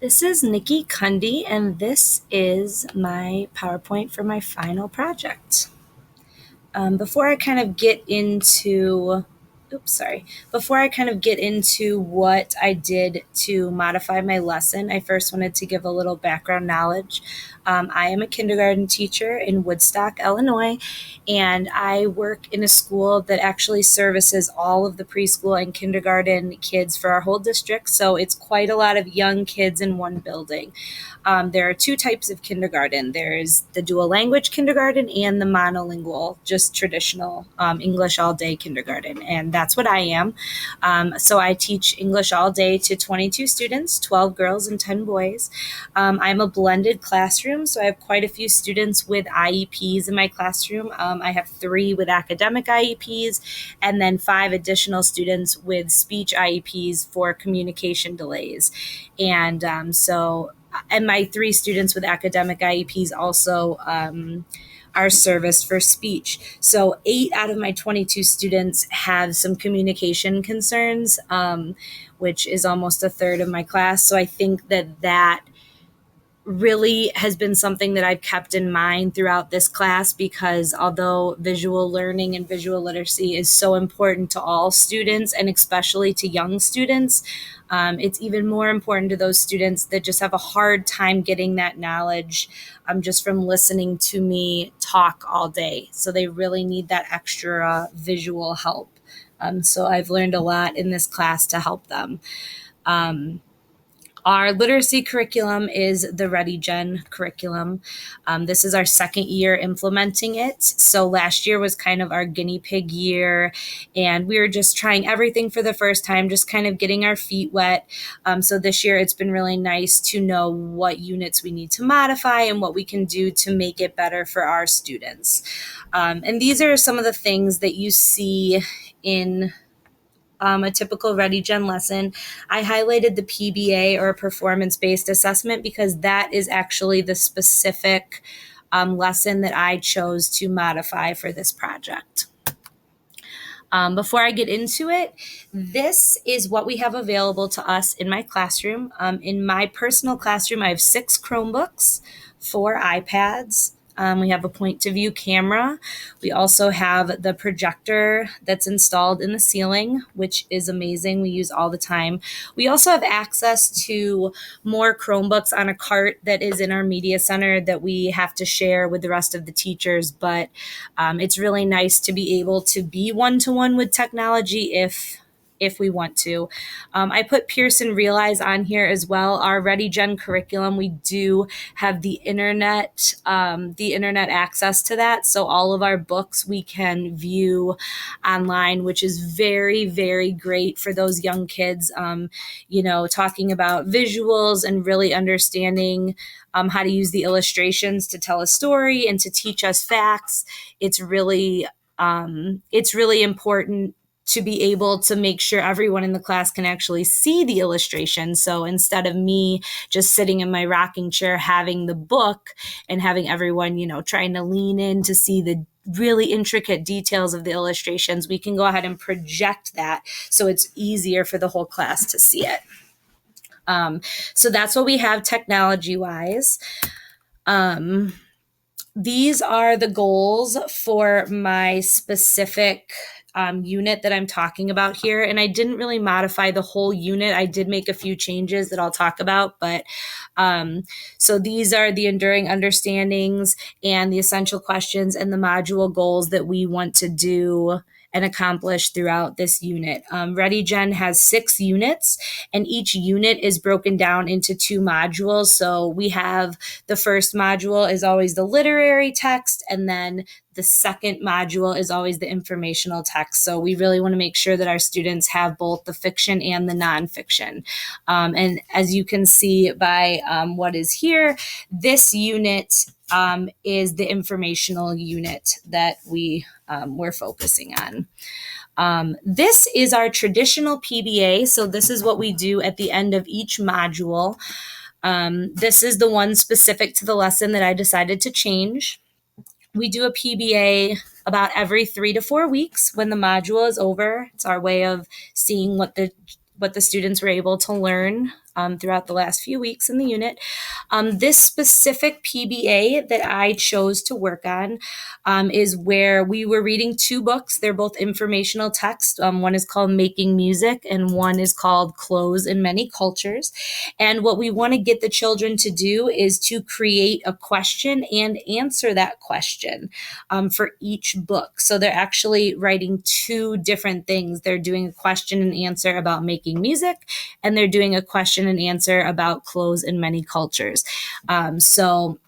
This is Nikki Kunde, and this is my PowerPoint for my final project. Before I kind of get into what I did to modify my lesson, I first wanted to give a little background knowledge. I am a kindergarten teacher in Woodstock, Illinois, and I work in a school that actually services all of the preschool and kindergarten kids for our whole district. So it's quite a lot of young kids in one building. There are two types of kindergarten. There's the dual language kindergarten and the monolingual, just traditional English all day kindergarten. And that's what I am. So I teach English all day to 22 students, 12 girls and 10 boys. I'm a blended classroom, so I have quite a few students with IEPs in my classroom. I have 3 with academic IEPs and then 5 additional students with speech IEPs for communication delays. And my 3 students with academic IEPs also are serviced for speech. So 8 out of my 22 students have some communication concerns, which is almost a third of my class. So I think that really has been something that I've kept in mind throughout this class, because although visual learning and visual literacy is so important to all students and especially to young students, it's even more important to those students that just have a hard time getting that knowledge just from listening to me talk all day. So they really need that extra visual help. So I've learned a lot in this class to help them. Our literacy curriculum is the ReadyGen curriculum. This is our second year implementing it. So last year was kind of our guinea pig year, and we were just trying everything for the first time, just kind of getting our feet wet. So this year it's been really nice to know what units we need to modify and what we can do to make it better for our students. And these are some of the things that you see in a typical ReadyGen lesson. I highlighted the PBA, or performance-based assessment, because that is actually the specific lesson that I chose to modify for this project. Before I get into it, this is what we have available to us in my classroom. In my personal classroom, I have 6 Chromebooks, 4 iPads. We have a point-to-view camera. We also have the projector that's installed in the ceiling, which is amazing. We use all the time. We also have access to more Chromebooks on a cart that is in our media center that we have to share with the rest of the teachers. But it's really nice to be able to be one-to-one with technology if we want to. I put Pearson Realize on here as well. Our ReadyGen curriculum, we do have the internet access to that. So all of our books we can view online, which is very, very great for those young kids, talking about visuals and really understanding how to use the illustrations to tell a story and to teach us facts. It's really important to be able to make sure everyone in the class can actually see the illustration. So instead of me just sitting in my rocking chair having the book and having everyone, trying to lean in to see the really intricate details of the illustrations, we can go ahead and project that so it's easier for the whole class to see it. So that's what we have technology-wise. These are the goals for my specific unit that I'm talking about here. And I didn't really modify the whole unit. I did make a few changes that I'll talk about. But so these are the enduring understandings and the essential questions and the module goals that we want to do and accomplish throughout this unit. ReadyGen has 6 units, and each unit is broken down into 2 modules. So we have the first module is always the literary text, and then the second module is always the informational text. So we really want to make sure that our students have both the fiction and the nonfiction. And as you can see by what is here, this unit is the informational unit that we're focusing on. This is our traditional PBA. So this is what we do at the end of each module. This is the one specific to the lesson that I decided to change. We do a PBA about every 3 to 4 weeks when the module is over. It's our way of seeing what the students were able to learn throughout the last few weeks in the unit. This specific PBA that I chose to work on is where we were reading two books. They're both informational text. One is called Making Music, and one is called Clothes in Many Cultures. And what we want to get the children to do is to create a question and answer that question for each book. So they're actually writing two different things. They're doing a question and answer about making music, and they're doing a question and answer about clothes in many cultures. So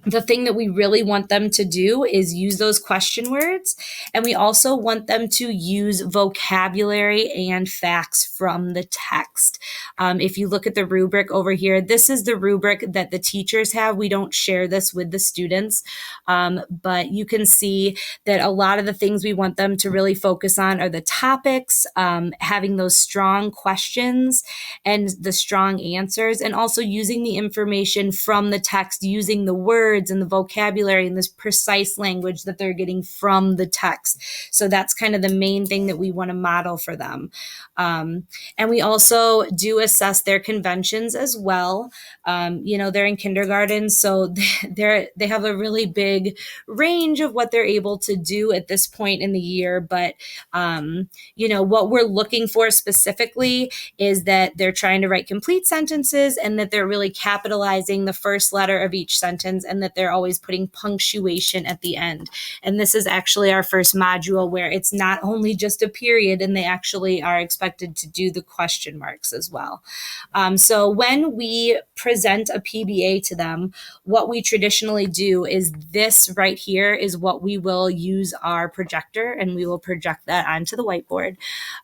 the thing that we really want them to do is use those question words. And we also want them to use vocabulary and facts from the text. If you look at the rubric over here, this is the rubric that the teachers have. We don't share this with the students, but you can see that a lot of the things we want them to really focus on are the topics, having those strong questions and the strong answers, and also using the information from the text, using the words and the vocabulary and this precise language that they're getting from the text. So that's kind of the main thing that we want to model for them. And we also do assess their conventions as well. They're in kindergarten, so they have a really big range of what they're able to do at this point in the year. But, what we're looking for specifically is that they're trying to write complete sentences, and that they're really capitalizing the first letter of each sentence, and that they're always putting punctuation at the end. And this is actually our first module where it's not only just a period, and they actually are expected to do the question marks as well. So when we present a PBA to them, what we traditionally do is this right here is what we will use our projector, and we will project that onto the whiteboard.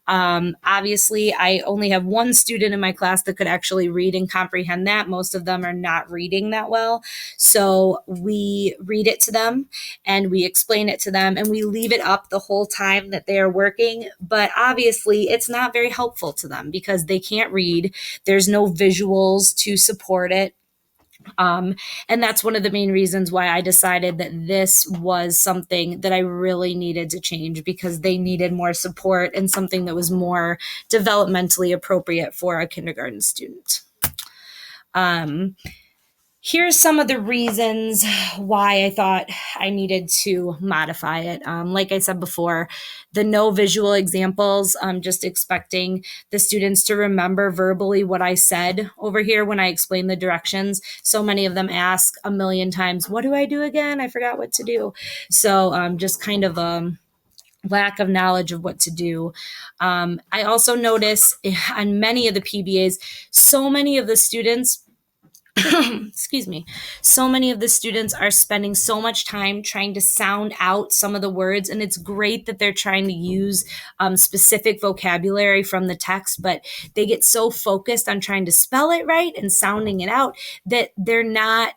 Obviously, I only have one student in my class that could actually read and comprehend that. Most of them are not reading that well. So we read it to them, and we explain it to them, and we leave it up the whole time that they are working. But obviously, it's not very helpful to them because they can't read. There's no visuals to support it. And that's one of the main reasons why I decided that this was something that I really needed to change, because they needed more support and something that was more developmentally appropriate for a kindergarten student. Here's some of the reasons why I thought I needed to modify it. Like I said before, the no visual examples, just expecting the students to remember verbally what I said over here when I explain the directions. So many of them ask a million times, what do I do again? I forgot what to do. So just kind of a lack of knowledge of what to do. I also notice on many of the PBAs, so many of the students excuse me, so many of the students are spending so much time trying to sound out some of the words. And it's great that they're trying to use specific vocabulary from the text, but they get so focused on trying to spell it right and sounding it out that they're not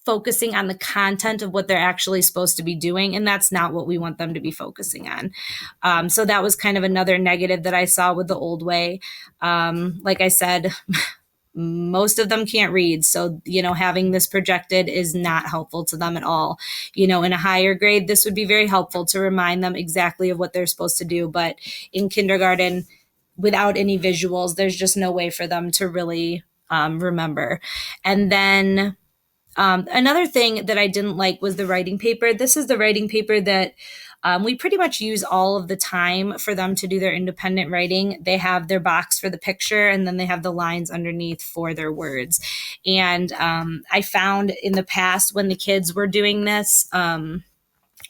focusing on the content of what they're actually supposed to be doing. And that's not what we want them to be focusing on. So that was kind of another negative that I saw with the old way. Like I said, most of them can't read. So, having this projected is not helpful to them at all. In a higher grade, this would be very helpful to remind them exactly of what they're supposed to do. But in kindergarten, without any visuals, there's just no way for them to really remember. And then another thing that I didn't like was the writing paper. This is the writing paper that we pretty much use all of the time for them to do their independent writing. They have their box for the picture, and then they have the lines underneath for their words. And I found in the past when the kids were doing this, a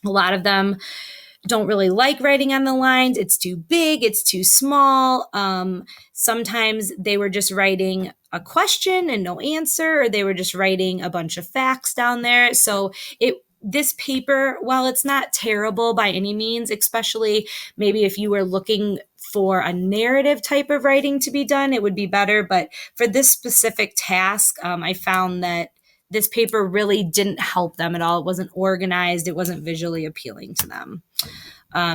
lot of them don't really like writing on the lines. It's too big, it's too small. Sometimes they were just writing a question and no answer, or they were just writing a bunch of facts down there. So this paper, while it's not terrible by any means, especially maybe if you were looking for a narrative type of writing to be done, it would be better. But for this specific task, I found that this paper really didn't help them at all. It wasn't organized. It wasn't visually appealing to them.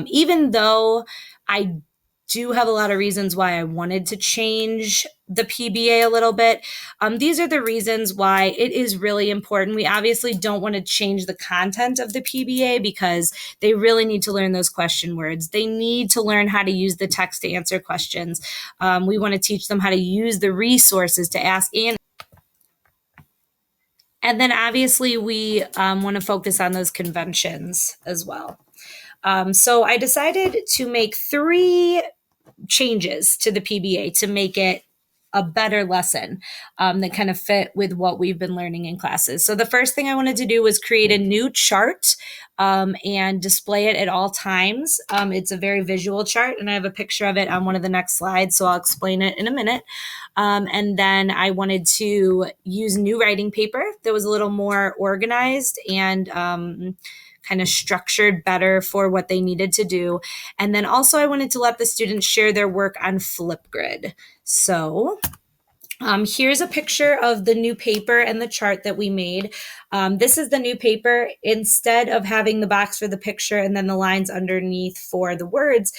Even though I do have a lot of reasons why I wanted to change the PBA a little bit. These are the reasons why it is really important. We obviously don't want to change the content of the PBA because they really need to learn those question words. They need to learn how to use the text to answer questions. We want to teach them how to use the resources to ask and then obviously we want to focus on those conventions as well. So I decided to make 3 changes to the PBA to make it a better lesson that kind of fit with what we've been learning in classes. So the first thing I wanted to do was create a new chart and display it at all times. It's a very visual chart, and I have a picture of it on one of the next slides, so I'll explain it in a minute. And then I wanted to use new writing paper that was a little more organized and kind of structured better for what they needed to do. And then also I wanted to let the students share their work on Flipgrid. So here's a picture of the new paper and the chart that we made. This is the new paper. Instead of having the box for the picture and then the lines underneath for the words,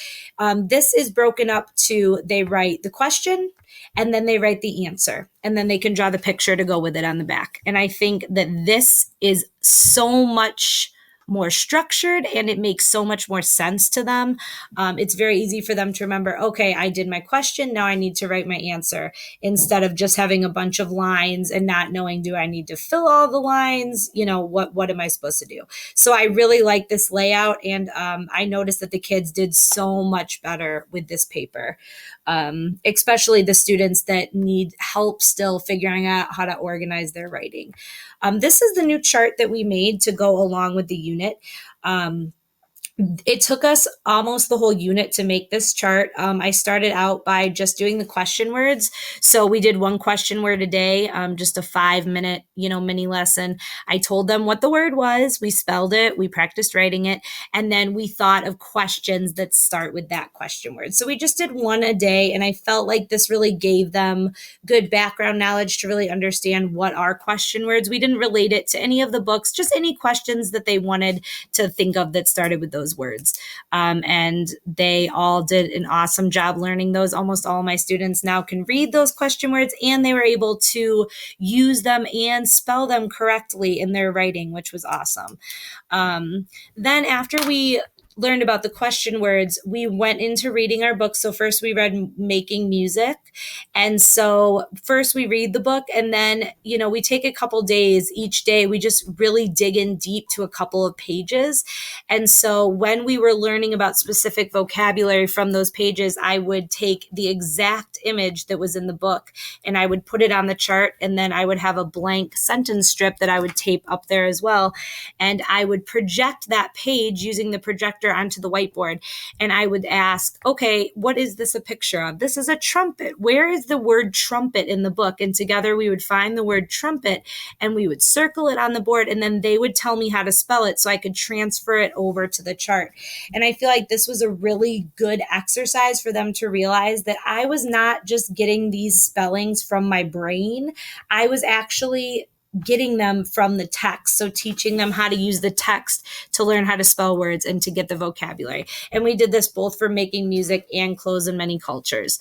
this is broken up to they write the question and then they write the answer, and then they can draw the picture to go with it on the back. And I think that this is so much more structured and it makes so much more sense to them. It's very easy for them to remember, okay, I did my question, now I need to write my answer, instead of just having a bunch of lines and not knowing, do I need to fill all the lines? What am I supposed to do? So I really like this layout, and I noticed that the kids did so much better with this paper, especially the students that need help still figuring out how to organize their writing. This is the new chart that we made to go along with the unit. It took us almost the whole unit to make this chart. I started out by just doing the question words. So we did 1 question word a day, just a 5-minute, mini lesson. I told them what the word was. We spelled it. We practiced writing it. And then we thought of questions that start with that question word. So we just did 1 a day. And I felt like this really gave them good background knowledge to really understand what are question words. We didn't relate it to any of the books, just any questions that they wanted to think of that started with those words. And they all did an awesome job learning those. Almost all of my students now can read those question words, and they were able to use them and spell them correctly in their writing, which was awesome. Then after we learned about the question words, we went into reading our book. So first we read Making Music. And so first we read the book, and then, we take a couple days each day. We just really dig in deep to a couple of pages. And so when we were learning about specific vocabulary from those pages, I would take the exact image that was in the book and I would put it on the chart. And then I would have a blank sentence strip that I would tape up there as well. And I would project that page using the projector onto the whiteboard. And I would ask, okay, what is this a picture of? This is a trumpet. Where is the word trumpet in the book? And together we would find the word trumpet and we would circle it on the board, and then they would tell me how to spell it so I could transfer it over to the chart. And I feel like this was a really good exercise for them to realize that I was not just getting these spellings from my brain. I was actually getting them from the text. So teaching them how to use the text to learn how to spell words and to get the vocabulary. And we did this both for Making Music and Clothes in Many Cultures.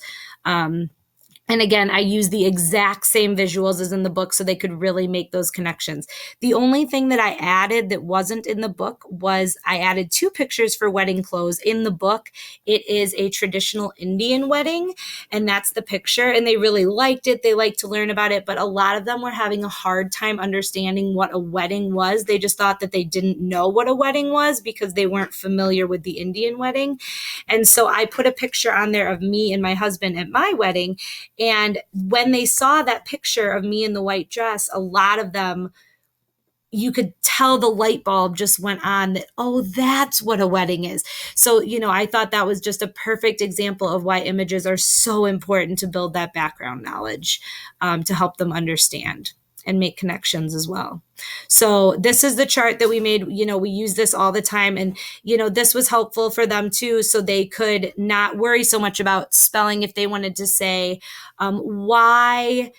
And again, I used the exact same visuals as in the book so they could really make those connections. The only thing that I added that wasn't in the book was I added 2 pictures for wedding clothes. In the book, it is a traditional Indian wedding, and that's the picture. And they really liked it. They liked to learn about it, but a lot of them were having a hard time understanding what a wedding was. They just thought that they didn't know what a wedding was because they weren't familiar with the Indian wedding. And so I put a picture on there of me and my husband at my wedding. And when they saw that picture of me in the white dress, a lot of them, you could tell the light bulb just went on that, oh, that's what a wedding is. So, I thought that was just a perfect example of why images are so important to build that background knowledge, to help them understand and make connections as well. So this is the chart that we made. We use this all the time. And, this was helpful for them too, so they could not worry so much about spelling if they wanted to say, why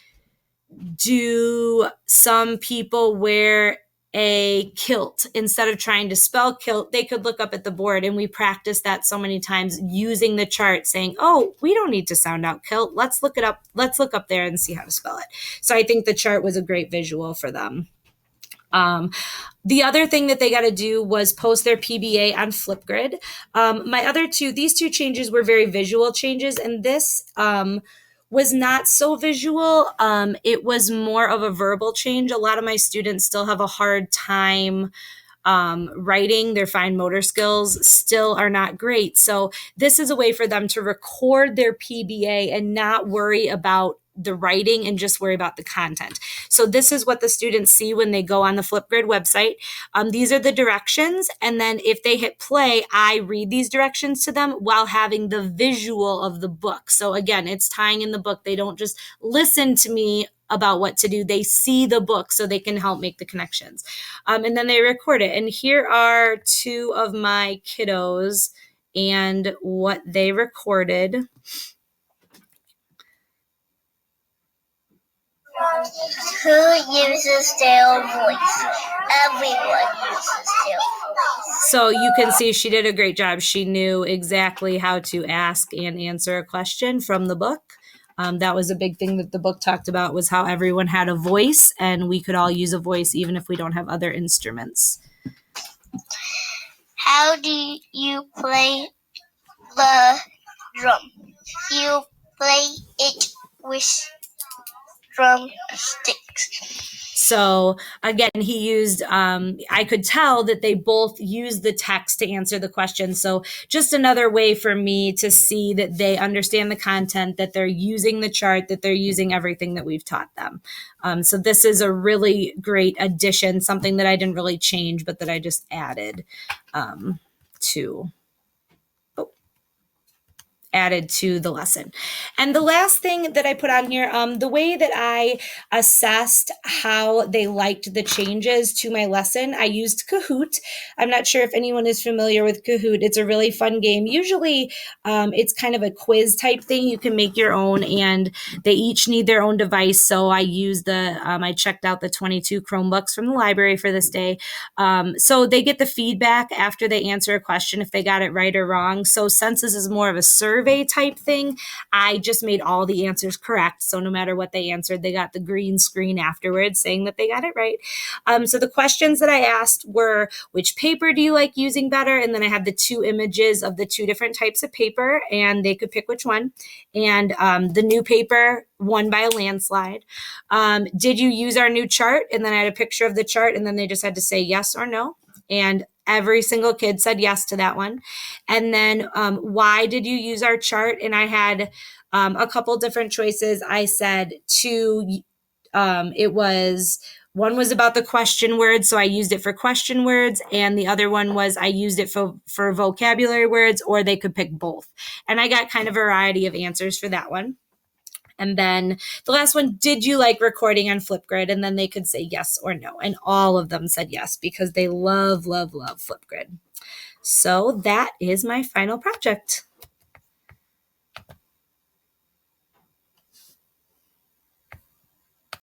do some people wear a kilt. Instead of trying to spell kilt, they could look up at the board, and we practiced that so many times using the chart saying, oh, we don't need to sound out kilt. Let's look it up. Let's look up there and see how to spell it. So I think the chart was a great visual for them. The other thing that they got to do was post their PBA on Flipgrid. These two changes were very visual changes, and this was not so visual. It was more of a verbal change. A lot of my students still have a hard time writing. Their fine motor skills still are not great. So this is a way for them to record their PBA and not worry about the writing and just worry about the content. So this is what the students see when they go on the Flipgrid website. These are the directions. And then if they hit play, I read these directions to them while having the visual of the book. So again, it's tying in the book. They don't just listen to me about what to do. They see the book so they can help make the connections. And then they record it. And here are two of my kiddos and what they recorded. Who uses their voice? Everyone uses their voice. So you can see she did a great job. She knew exactly how to ask and answer a question from the book. That was a big thing that the book talked about, was how everyone had a voice and we could all use a voice even if we don't have other instruments. How do you play the drum? You play it with drumsticks. So again, he used, I could tell that they both used the text to answer the question. So just another way for me to see that they understand the content, that they're using the chart, that they're using everything that we've taught them. So this is a really great addition, something that I didn't really change, but that I just added to the lesson. And the last thing that I put on here, the way that I assessed how they liked the changes to my lesson, I used Kahoot. I'm not sure if anyone is familiar with Kahoot. It's a really fun game. Usually it's kind of a quiz type thing. You can make your own, and they each need their own device. So I used I checked out the 22 Chromebooks from the library for this day. So they get the feedback after they answer a question if they got it right or wrong. So since this is more of a survey type thing, I just made all the answers correct. So no matter what they answered, they got the green screen afterwards saying that they got it right. So the questions that I asked were, which paper do you like using better? And then I had the two images of the two different types of paper, and they could pick which one. And the new paper won by a landslide. Did you use our new chart? And then I had a picture of the chart, and then they just had to say yes or no. And every single kid said yes to that one. And then why did you use our chart? And I had a couple different choices. I said one was about the question words, so I used it for question words, and the other one was I used it for vocabulary words, or they could pick both. And I got kind of a variety of answers for that one. And then the last one, did you like recording on Flipgrid? And then they could say yes or no. And all of them said yes because they love, love, love Flipgrid. So that is my final project.